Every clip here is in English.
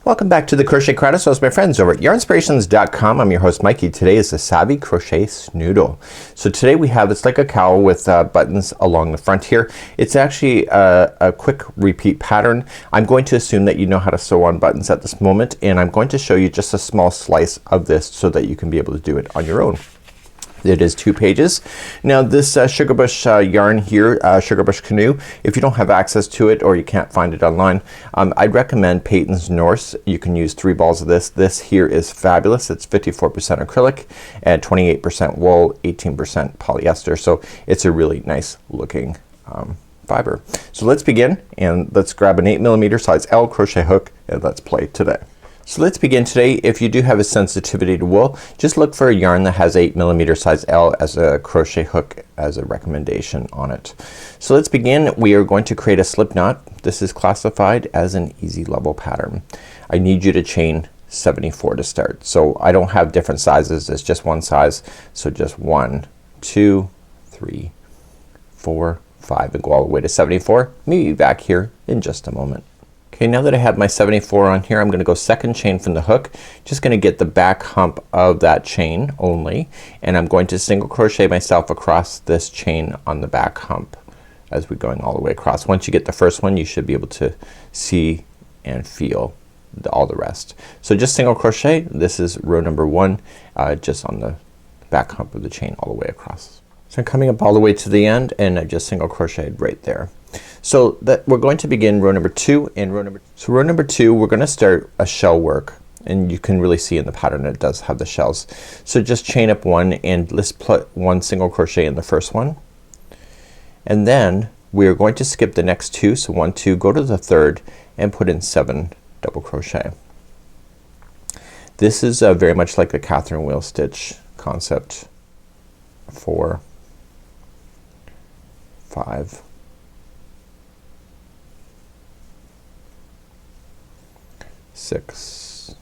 Welcome back to the Crochet Crowd. So, my friends over at yarnspirations.com. I'm your host Mikey. Today is the Savvy Crochet Snoodle. So today we have, it's like a cowl with buttons along the front here. It's actually a quick repeat pattern. I'm going to assume that you know how to sew on buttons at this moment, and I'm going to show you just a small slice of this so that you can be able to do it on your own. It is 2 pages. Now this Sugarbush yarn here, Sugarbush Canoe, if you don't have access to it or you can't find it online, I'd recommend Peyton's Norse. You can use 3 balls of this. This here is fabulous. It's 54% acrylic and 28% wool, 18% polyester. So it's a really nice looking fiber. So let's begin, and let's grab an 8mm size L crochet hook and let's play today. So let's begin today. If you do have a sensitivity to wool, just look for a yarn that has 8mm size L as a crochet hook as a recommendation on it. So let's begin. We are going to create a slip knot. This is classified as an easy level pattern. I need you to chain 74 to start. So I don't have different sizes, it's just one size. So just 1, 2, 3, 4, 5 and go all the way to 74. Meet you back here in just a moment. Okay, now that I have my 74 on here, I'm gonna go second chain from the hook. Just gonna get the back hump of that chain only, and I'm going to single crochet myself across this chain on the back hump as we're going all the way across. Once you get the first one, you should be able to see and feel all the rest. So just single crochet. This is row number 1, just on the back hump of the chain all the way across. So I'm coming up all the way to the end, and I just single crocheted right there. So that we're going to begin row number 2 and row number 2 we're gonna start a shell work, and you can really see in the pattern it does have the shells. So just chain up 1 and let's put 1 single crochet in the first one, and then we're going to skip the next 2. So 1, 2, go to the third and put in 7 double crochet. This is very much like the Catherine wheel stitch concept. 4, 5, 6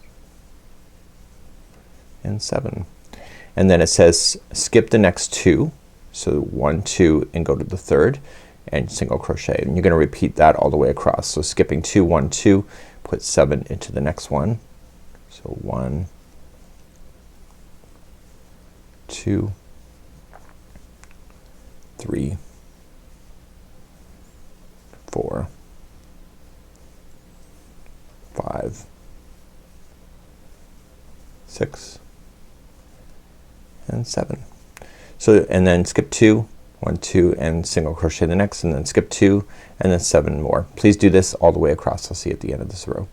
and 7, and then it says skip the next 2. So 1, 2 and go to the third and single crochet, and you're gonna repeat that all the way across. So skipping 2, 1, 2, put 7 into the next one. So 1, 2, 3, 4, 5, 6 and 7. So and then skip 2, 1, 2 and single crochet the next, and then skip 2 and then 7 more. Please do this all the way across. I'll see you at the end of this row.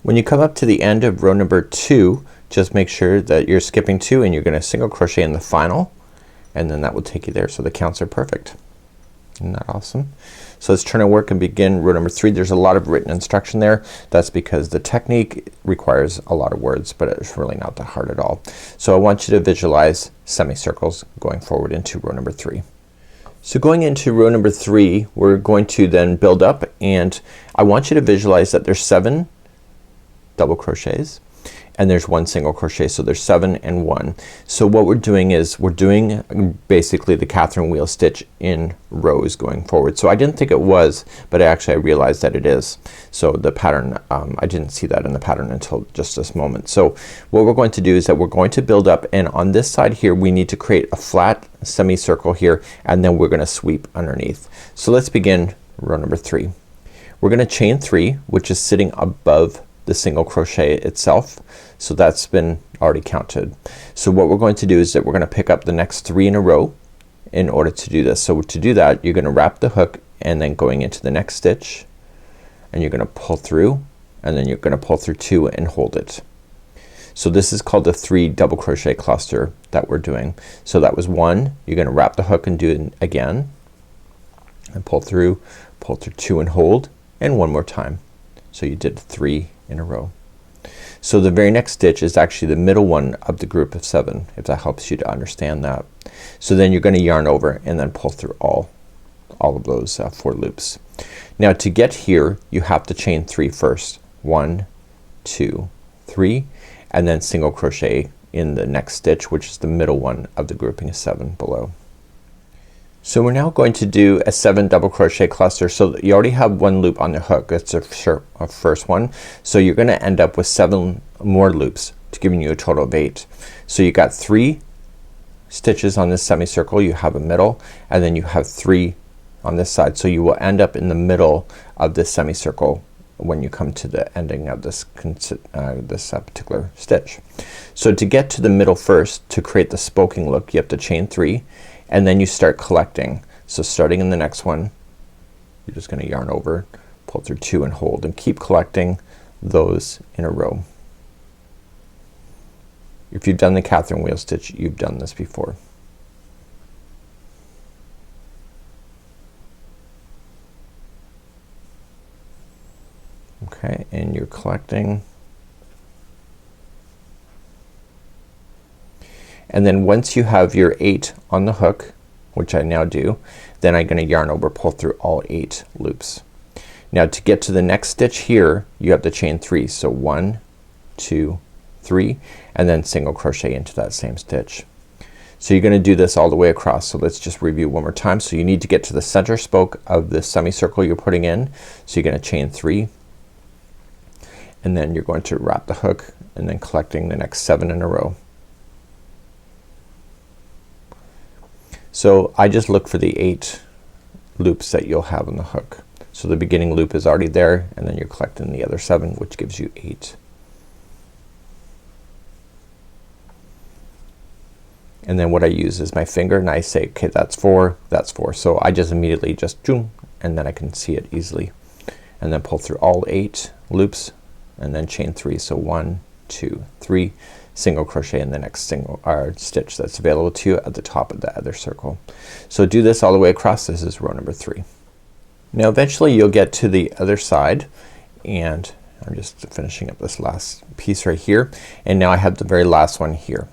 When you come up to the end of row number 2, just make sure that you're skipping 2 and you're gonna single crochet in the final, and then that will take you there. So the counts are perfect. Isn't that awesome? So let's turn our work and begin row number 3. There's a lot of written instruction there. That's because the technique requires a lot of words, but it's really not that hard at all. So I want you to visualize semicircles going forward into row number 3. So going into row number 3, we're going to then build up, and I want you to visualize that there's 7 double crochets and there's 1 single crochet. So there's 7 and 1. So what we're doing is we're doing basically the Catherine wheel stitch in rows going forward. So I didn't think it was, but actually I realized that it is. So the pattern, I didn't see that in the pattern until just this moment. So what we're going to do is that we're going to build up, and on this side here we need to create a flat semicircle here, and then we're gonna sweep underneath. So let's begin row number 3. We're gonna chain 3, which is sitting above the single crochet itself. So that's been already counted. So what we're going to do is that we're gonna pick up the next 3 in a row in order to do this. So to do that, you're gonna wrap the hook and then going into the next stitch, and you're gonna pull through, and then you're gonna pull through 2 and hold it. So this is called the 3 double crochet cluster that we're doing. So that was 1. You're gonna wrap the hook and do it again and pull through 2 and hold, and 1 more time. So you did 3 in a row. So the very next stitch is actually the middle one of the group of 7, if that helps you to understand that. So then you're gonna yarn over and then pull through all of those 4 loops. Now to get here you have to chain 3 first. 1, 2, 3, and then single crochet in the next stitch, which is the middle one of the grouping of 7 below. So we're now going to do a 7 double crochet cluster. So you already have 1 loop on the hook. That's a first one. So you're gonna end up with 7 more loops to giving you a total of 8. So you got 3 stitches on this semicircle, you have a middle, and then you have 3 on this side. So you will end up in the middle of this semicircle when you come to the ending of this particular stitch. So to get to the middle first, to create the spoking look, you have to chain 3 and then you start collecting. So starting in the next one, you're just gonna yarn over, pull through 2 and hold, and keep collecting those in a row. If you've done the Catherine wheel stitch, you've done this before. Okay, and you're collecting. And then once you have your 8 on the hook, which I now do, then I'm gonna yarn over, pull through all 8 loops. Now to get to the next stitch here, you have to chain 3. So 1, 2, 3, and then single crochet into that same stitch. So you're gonna do this all the way across. So let's just review one more time. So you need to get to the center spoke of the semicircle you're putting in. So you're gonna chain 3, and then you're going to wrap the hook and then collecting the next 7 in a row. So I just look for the 8 loops that you'll have on the hook. So the beginning loop is already there, and then you're collecting the other 7, which gives you 8. And then what I use is my finger and I say, okay, that's 4, that's 4. So I just immediately just zoom, and then I can see it easily. And then pull through all 8 loops and then chain 3. So 1, 2, 3, single crochet in the next stitch that's available to you at the top of the other circle. So do this all the way across. This is row number 3. Now eventually you'll get to the other side, and I'm just finishing up this last piece right here, and now I have the very last one here.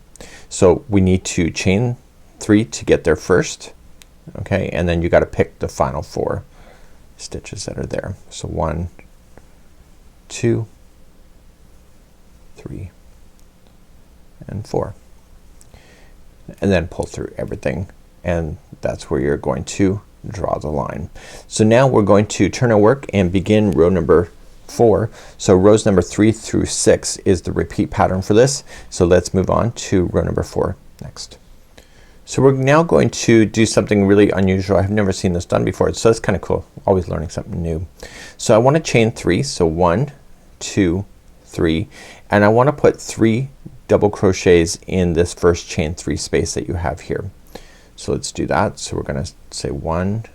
So we need to chain 3 to get there first, okay, and then you gotta pick the final 4 stitches that are there. So 1, 2, 3, and 4, and then pull through everything, and that's where you're going to draw the line. So now we're going to turn our work and begin row number 4. So rows number 3 through 6 is the repeat pattern for this. So let's move on to row number 4 next. So we're now going to do something really unusual. I've never seen this done before, so it's kinda cool. Always learning something new. So I wanna chain 3. So 1, 2, 3, and I want to put 3 double crochets in this first chain 3 space that you have here. So let's do that. So we're gonna say 1,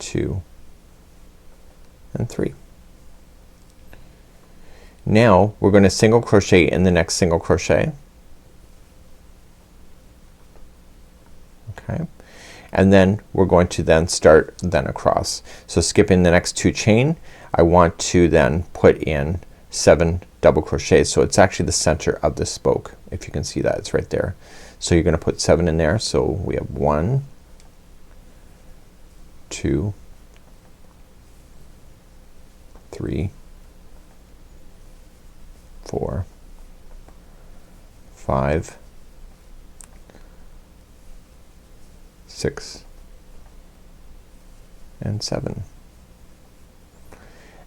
2, and 3. Now we're gonna single crochet in the next single crochet. Okay, and then we're going to then start then across. So skipping the next 2 chain, I want to then put in 7 double crochets. So it's actually the center of the spoke. If you can see that, it's right there. So you're gonna put 7 in there. So we have 1, 2, 3, 4, 5, 6, and 7.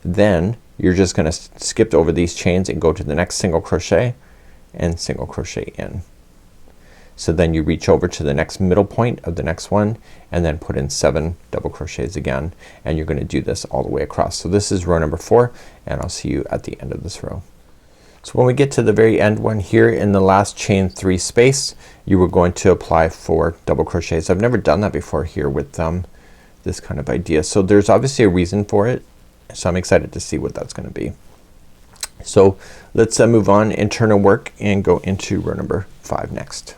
Then you're just gonna skip over these chains and go to the next single crochet and single crochet in. So then you reach over to the next middle point of the next one and then put in 7 double crochets again, and you're gonna do this all the way across. So this is row number 4, and I'll see you at the end of this row. So when we get to the very end one here in the last chain 3 space, you were going to apply 4 double crochets. I've never done that before here with this kind of idea. So there's obviously a reason for it. So I'm excited to see what that's gonna be. So let's move on and turn our work and go into row number 5 next.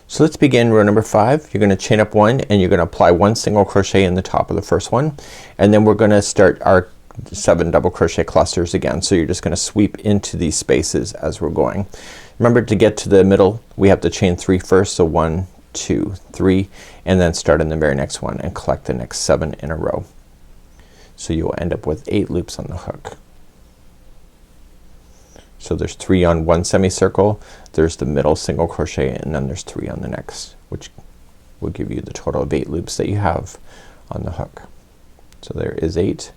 So let's begin row number 5. You're gonna chain up 1 and you're gonna apply 1 single crochet in the top of the first one, and then we're gonna start our 7 double crochet clusters again. So you're just gonna sweep into these spaces as we're going. Remember, to get to the middle we have to chain 3 first. So 1, 2, 3, and then start in the very next one and collect the next 7 in a row. So you'll end up with 8 loops on the hook. So there's 3 on one semicircle, there's the middle single crochet, and then there's 3 on the next, which will give you the total of 8 loops that you have on the hook. So there is 8.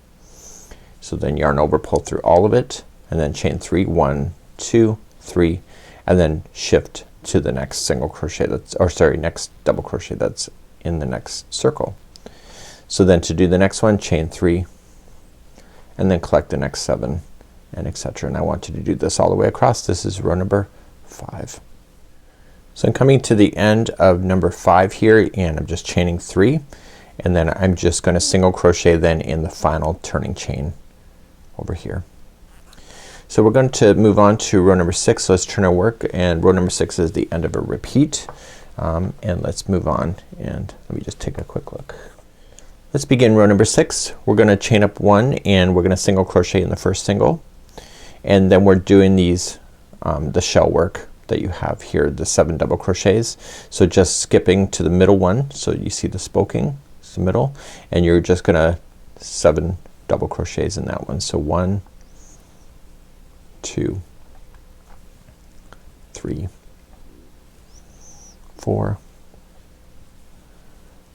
So then yarn over, pull through all of it, and then chain 3, 1, 2, 3, and then shift to the next single crochet that's, or sorry, next double crochet that's in the next circle. So then to do the next one, chain 3 and then collect the next 7 and etc. And I want you to do this all the way across. This is row number 5. So I'm coming to the end of number 5 here, and I'm just chaining 3, and then I'm just gonna single crochet then in the final turning chain over here. So we're going to move on to row number 6. So let's turn our work, and row number 6 is the end of a repeat. And let's move on, and let me just take a quick look. Let's begin row number 6. We're gonna chain up 1 and we're gonna single crochet in the first single, and then we're doing these the shell work that you have here, the 7 double crochets. So just skipping to the middle one, so you see the spoking, it's the middle, and you're just gonna 7 double crochets in that one. So 1, 2, 3, 4,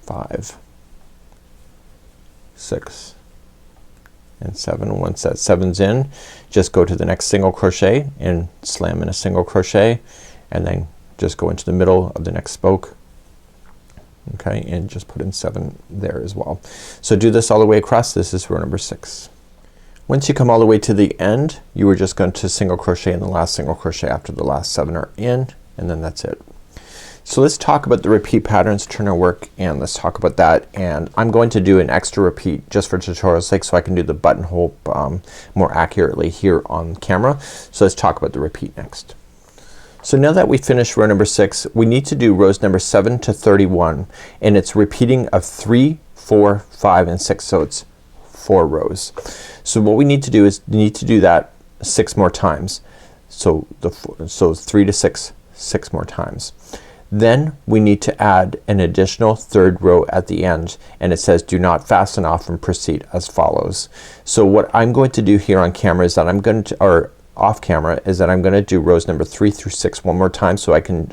5, 6 and 7. Once that 7's in, just go to the next single crochet and slam in a single crochet, and then just go into the middle of the next spoke, okay, and just put in 7 there as well. So do this all the way across. This is row number 6. Once you come all the way to the end, you are just going to single crochet in the last single crochet after the last 7 are in, and then that's it. So let's talk about the repeat patterns, turn our work, and let's talk about that. And I'm going to do an extra repeat just for tutorial's sake, so I can do the buttonhole more accurately here on camera. So let's talk about the repeat next. So now that we finished row number 6, we need to do rows number 7 to 31, and it's repeating of 3, 4, 5, and 6. So it's 4 rows. So what we need to do is we need to do that 6 more times. So 3 to 6, 6 more times. Then we need to add an additional 3rd row at the end, and it says do not fasten off and proceed as follows. So what I'm going to do here on camera is that I'm going to, or off camera, is that I'm gonna do rows number 3 through 6 one more time so I can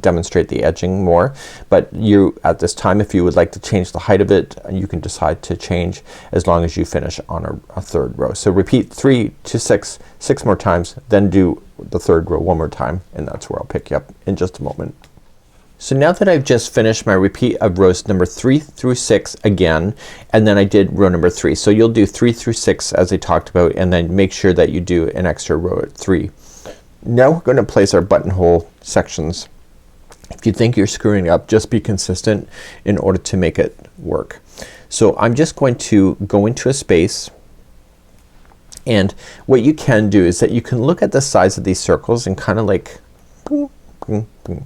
demonstrate the edging more. But you, at this time, if you would like to change the height of it, you can decide to change as long as you finish on a 3rd row. So repeat 3 to 6 6 more times, then do the 3rd row one more time, and that's where I'll pick you up in just a moment. So now that I've just finished my repeat of rows number 3 through 6 again, and then I did row number 3. So you'll do 3 through 6 as I talked about, and then make sure that you do an extra row at 3. Now we're going to place our buttonhole sections. If you think you're screwing up, just be consistent in order to make it work. So I'm just going to go into a space, and what you can do is that you can look at the size of these circles and kind of like boom, boom, boom.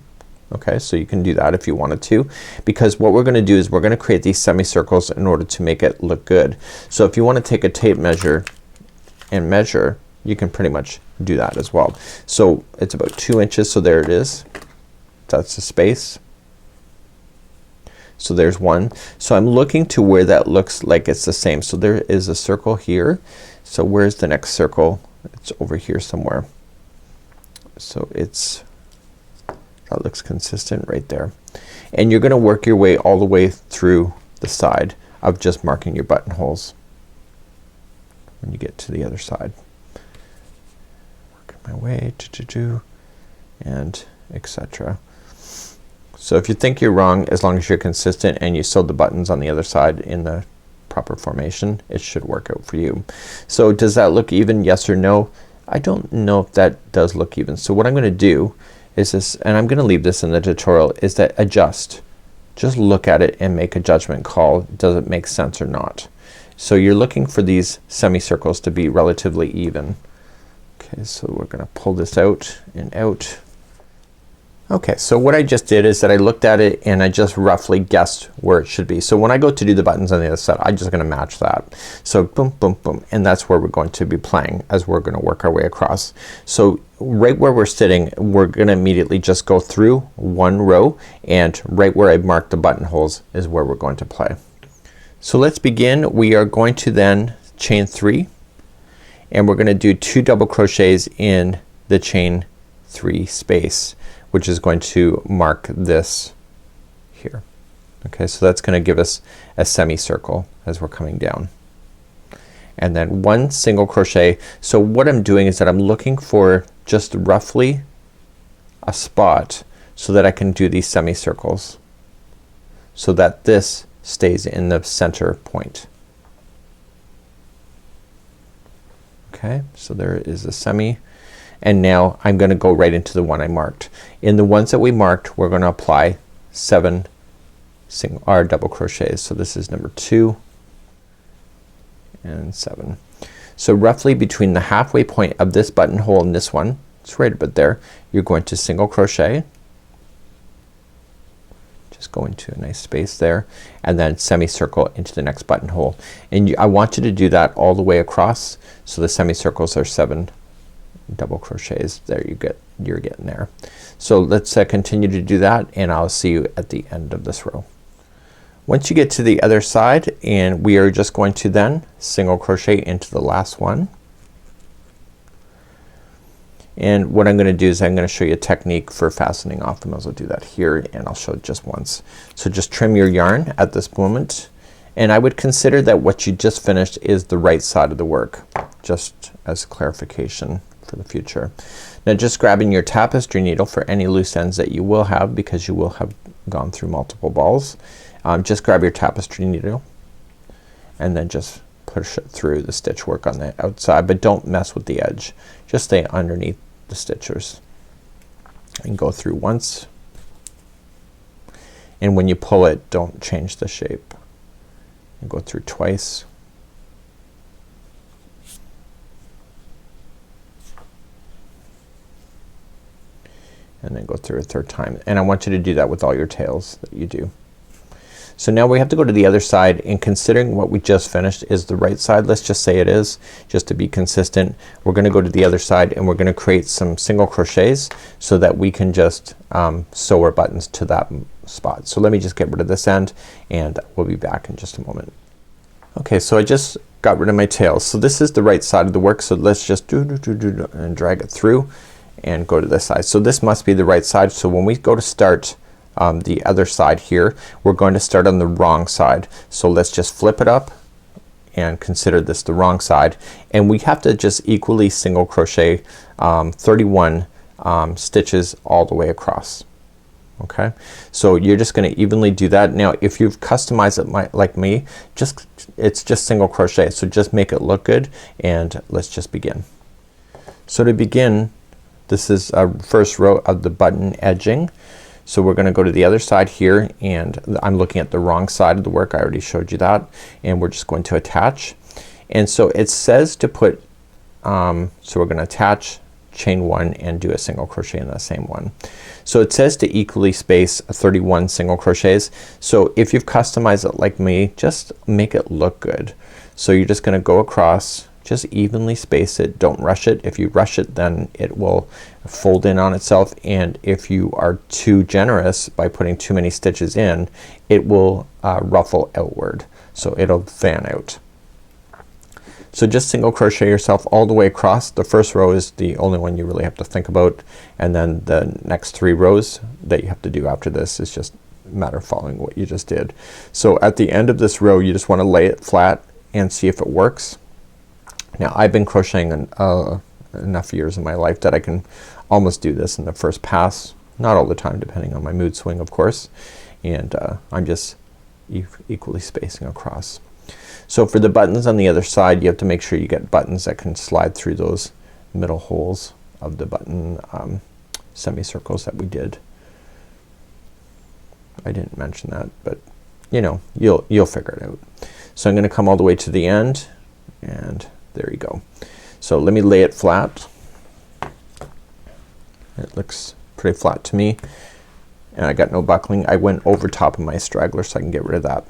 Okay, so you can do that if you wanted to, because what we're gonna do is we're gonna create these semicircles in order to make it look good. So if you want to take a tape measure and measure, you can pretty much do that as well. So it's about 2 inches, so there it is. That's the space. So there's one. So I'm looking to where that looks like it's the same. So there is a circle here. So where's the next circle? It's over here somewhere. So it's, that looks consistent right there. And you're gonna work your way all the way through the side of just marking your buttonholes when you get to the other side. Working my way and etc. So if you think you're wrong, as long as you're consistent and you sewed the buttons on the other side in the proper formation, it should work out for you. So does that look even? Yes or no? I don't know if that does look even. So what I'm gonna do is this, and I'm gonna leave this in the tutorial, is that adjust. Just look at it and make a judgment call. Does it make sense or not? So you're looking for these semicircles to be relatively even. Okay, so we're gonna pull this out and out. Okay, so what I just did is that I looked at it and I just roughly guessed where it should be. So when I go to do the buttons on the other side, I'm just gonna match that. So boom, boom, boom, and that's where we're going to be playing as we're gonna work our way across. So right where we're sitting, we're gonna immediately just go through one row, and right where I marked the buttonholes is where we're going to play. So let's begin. We are going to then chain 3, and we're gonna do 2 double crochets in the chain 3 space, which is going to mark this here. Okay, so that's gonna give us a semicircle as we're coming down. And then one single crochet. So what I'm doing is that I'm looking for just roughly a spot so that I can do these semicircles so that this stays in the center point. Okay, so there is a semi, and now I'm gonna go right into the one I marked. In the ones that we marked, we're gonna apply 7 double crochets. So this is number 2 and 7. So roughly between the halfway point of this buttonhole and this one, it's right about there, you're going to single crochet, just go into a nice space there, and then semicircle into the next buttonhole. And I want you to do that all the way across, so the semicircles are 7 double crochets. There you're getting there. So let's continue to do that, and I'll see you at the end of this row. Once you get to the other side, and we are just going to then single crochet into the last one. And what I'm gonna do is I'm gonna show you a technique for fastening off. I might as well do that here, and I'll show it just once. So just trim your yarn at this moment, and I would consider that what you just finished is the right side of the work, just as clarification for the future. Now just grabbing your tapestry needle for any loose ends that you will have, because you will have gone through multiple balls. Just grab your tapestry needle and then just push it through the stitch work on the outside, but don't mess with the edge. Just stay underneath the stitchers and go through once, and when you pull it, don't change the shape, and go through twice, and then go through a third time. And I want you to do that with all your tails that you do. So now we have to go to the other side, and considering what we just finished is the right side, let's just say it is, just to be consistent, we're gonna go to the other side and we're gonna create some single crochets so that we can just sew our buttons to that spot. So let me just get rid of this end, and we'll be back in just a moment. Okay, so I just got rid of my tails. So this is the right side of the work, so let's just and drag it through and go to this side. So this must be the right side. So when we go to start the other side here, we're going to start on the wrong side. So let's just flip it up and consider this the wrong side, and we have to just equally single crochet 31 stitches all the way across. Okay, so you're just gonna evenly do that. Now if you've customized it like me, it's just single crochet, so just make it look good, and let's just begin. So to begin, this is our first row of the button edging. So we're gonna go to the other side here, and I'm looking at the wrong side of the work. I already showed you that, and we're just going to attach. And so it says to put so we're gonna attach, chain 1, and do a single crochet in that same one. So it says to equally space 31 single crochets. So if you've customized it like me, just make it look good. So you're just gonna go across, just evenly space it, don't rush it. If you rush it, then it will fold in on itself, and if you are too generous by putting too many stitches in, it will ruffle outward, so it'll fan out. So just single crochet yourself all the way across. The first row is the only one you really have to think about, and then the next 3 rows that you have to do after this is just a matter of following what you just did. So at the end of this row, you just want to lay it flat and see if it works. Now I've been crocheting enough years in my life that I can almost do this in the first pass. Not all the time, depending on my mood swing, of course. And I'm just equally spacing across. So for the buttons on the other side, you have to make sure you get buttons that can slide through those middle holes of the button semicircles that we did. I didn't mention that, but you know, you'll figure it out. So I'm gonna come all the way to the end, and there you go. So let me lay it flat. It looks pretty flat to me, and I got no buckling. I went over top of my straggler so I can get rid of that.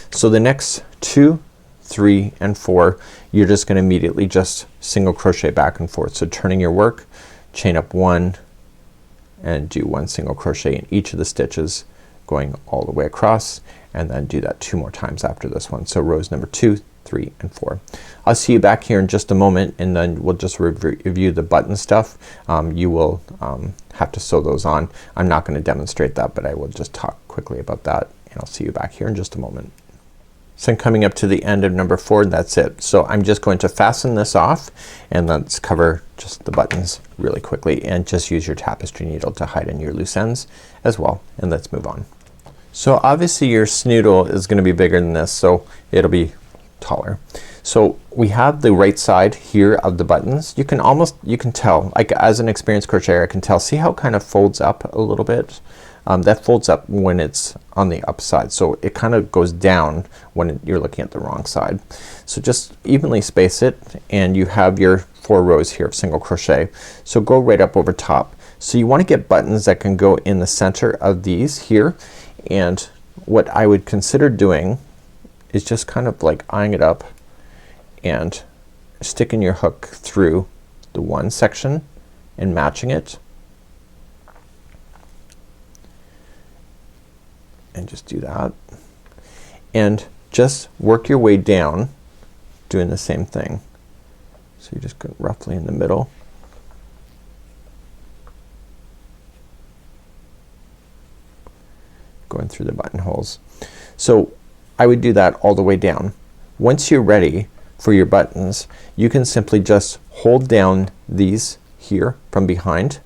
So the next 2, 3, and 4, you're just gonna immediately just single crochet back and forth. So turning your work, chain up 1 and do 1 single crochet in each of the stitches going all the way across, and then do that 2 more times after this one. So rows number 2, 3, and 4. I'll see you back here in just a moment, and then we'll just review the button stuff. You will have to sew those on. I'm not gonna demonstrate that, but I will just talk quickly about that, and I'll see you back here in just a moment. So I'm coming up to the end of number 4 and that's it. So I'm just going to fasten this off and let's cover just the buttons really quickly and just use your tapestry needle to hide in your loose ends as well, and let's move on. So obviously your snoodle is gonna be bigger than this, so it'll be taller. So we have the right side here of the buttons. You can tell, like as an experienced crocheter I can tell, see how it kind of folds up a little bit? That folds up when it's on the up side, so it kind of goes down when you're looking at the wrong side. So just evenly space it and you have your 4 rows here of single crochet. So go right up over top. So you want to get buttons that can go in the center of these here, and what I would consider doing is just kind of like eyeing it up and sticking your hook through the one section and matching it. And just do that. And just work your way down doing the same thing. So you just go roughly in the middle. Going through the buttonholes. So I would do that all the way down. Once you're ready for your buttons, you can simply just hold down these here from behind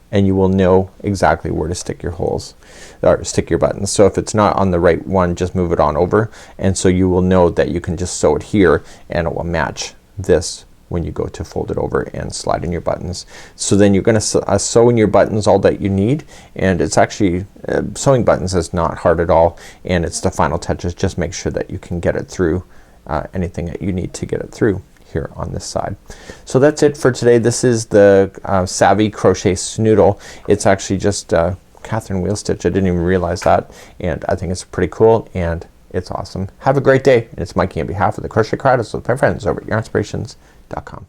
and you will know exactly where to stick your holes or stick your buttons. So if it's not on the right one, just move it on over, and so you will know that you can just sew it here and it will match this when you go to fold it over and slide in your buttons. So then you're gonna sew in your buttons all that you need, and it's actually sewing buttons is not hard at all, and it's the final touches. Just make sure that you can get it through anything that you need to get it through here on this side. So that's it for today. This is the Savvy Crochet Snoodle. It's actually just Catherine wheel stitch. I didn't even realize that, and I think it's pretty cool and it's awesome. Have a great day. It's Mikey on behalf of the Crochet Crowd with my friends over at yarnspirations.com.